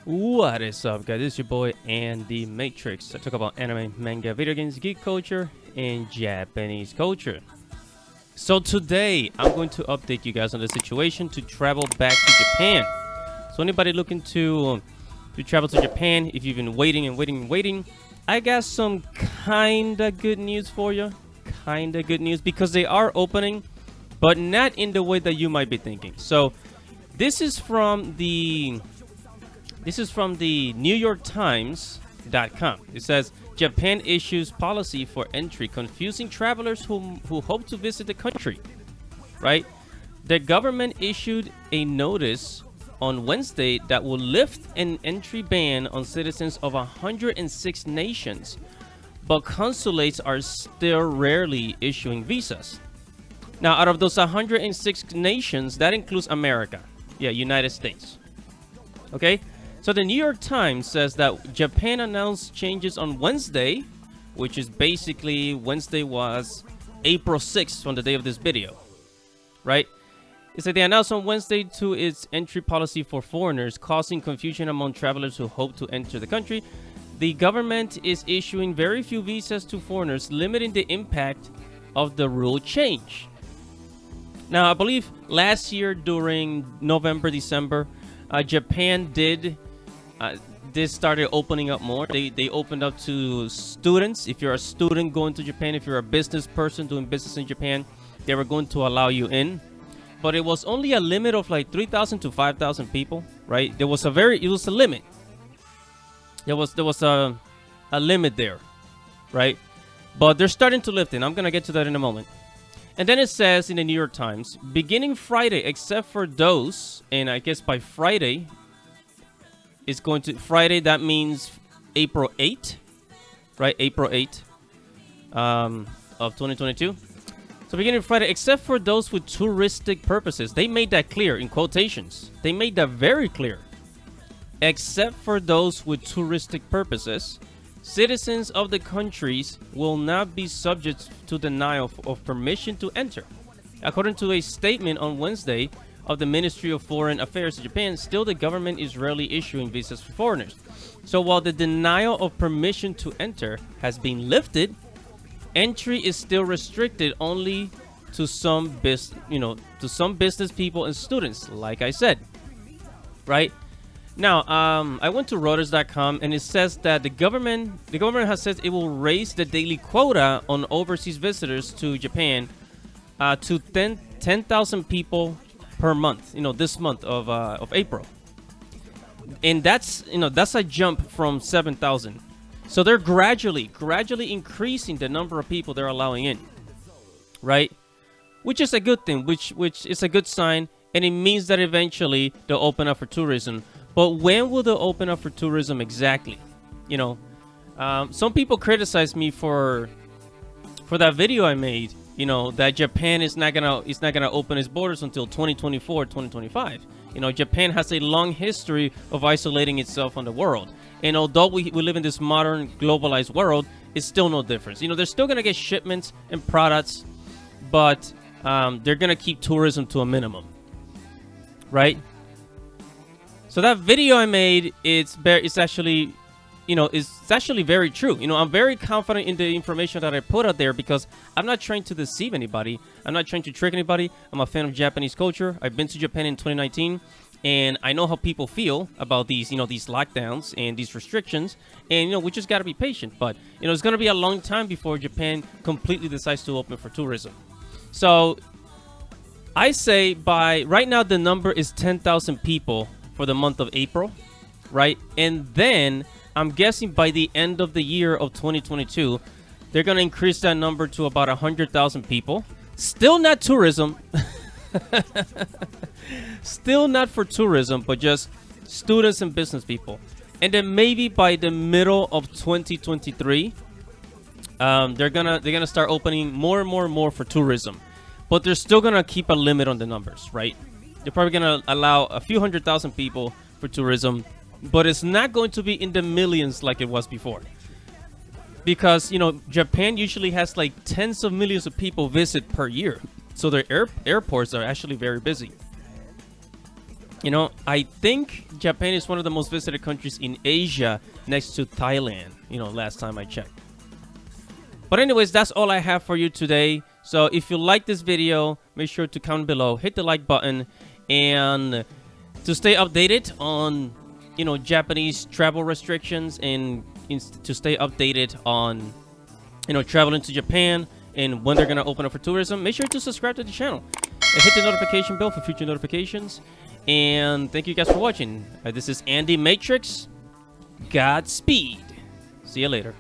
What is up, guys? It's your boy Andy Matrix. I talk about anime, manga, video games, geek culture, and Japanese culture. So today, I'm going to update you guys on the situation to travel back to Japan. So anybody looking to travel to Japan, if you've been waiting, I got some kinda good news for you. Kinda good news because they are opening, but not in the way that you might be thinking. So this is from the New York Times.com. It says Japan issues policy for entry, confusing travelers who hope to visit the country. Right? The government issued a notice on Wednesday that will lift an entry ban on citizens of 106 nations, but consulates are still rarely issuing visas. Now, out of those 106 nations, that includes America. Yeah, United States. Okay? So the New York Times says that Japan announced changes on Wednesday, which is basically Wednesday was April 6th from the day of this video, right? It said they announced on Wednesday to its entry policy for foreigners, causing confusion among travelers who hope to enter the country. The government is issuing very few visas to foreigners, limiting the impact of the rule change. Now, I believe last year during November, December, Japan did this started opening up more. They opened up to students. If you're a student going to Japan, if you're a business person doing business in Japan, they were going to allow you in. But it was only a limit of like 3,000 to 5,000 people, right? It was a limit. There was a limit there, right? But they're starting to lift it. I'm going to get to that in a moment. And then it says in the New York Times, beginning Friday, except for those, and I guess by Friday, it's going to Friday. That means April 8th, right? April 8th of 2022. So beginning Friday, except for those with touristic purposes. They made that clear in quotations. They made that very clear. Except for those with touristic purposes, citizens of the countries will not be subject to denial of permission to enter. According to a statement on Wednesday of the Ministry of Foreign Affairs of Japan, still the government is rarely issuing visas for foreigners. So while the denial of permission to enter has been lifted, entry is still restricted only to some business people and students, like I said. Right? Now, I went to Reuters.com and it says that the government has said it will raise the daily quota on overseas visitors to Japan to 10,000 people per month. This month of April, and that's a jump from 7,000. So they're gradually increasing the number of people they're allowing in, right? Which is a good thing. Which is a good sign, and it means that eventually they'll open up for tourism. But when will they open up for tourism exactly? Some people criticize me for that video I made. That Japan is not gonna open its borders until 2024, 2025. Japan has a long history of isolating itself from the world. And although we live in this modern globalized world, it's still no difference. They're still gonna get shipments and products, but they're gonna keep tourism to a minimum, right? So that video I made, it's actually very true. I'm very confident in the information that I put out there because I'm not trying to deceive anybody. I'm not trying to trick anybody. I'm a fan of Japanese culture. I've been to Japan in 2019, and I know how people feel about these lockdowns and these restrictions. And, we just got to be patient. But, it's going to be a long time before Japan completely decides to open for tourism. So I say right now the number is 10,000 people for the month of April, right? And then I'm guessing by the end of the year of 2022, they're going to increase that number to about 100,000 people. Still not tourism. Still not for tourism, but just students and business people. And then maybe by the middle of 2023, they're gonna start opening more and more for tourism. But they're still going to keep a limit on the numbers, right? They're probably going to allow a few 100,000 people for tourism, but it's not going to be in the millions like it was before. Because, Japan usually has like tens of millions of people visit per year. So their airports are actually very busy. You know, I think Japan is one of the most visited countries in Asia next to Thailand, you know, last time I checked. But anyways, that's all I have for you today. So if you like this video, make sure to comment below, hit the like button, and to stay updated on, you know, Japanese travel restrictions, and to stay updated on, you know, traveling to Japan and when they're going to open up for tourism, make sure to subscribe to the channel and hit the notification bell for future notifications. And thank you guys for watching. This is Andy Matrix. Godspeed. See you later.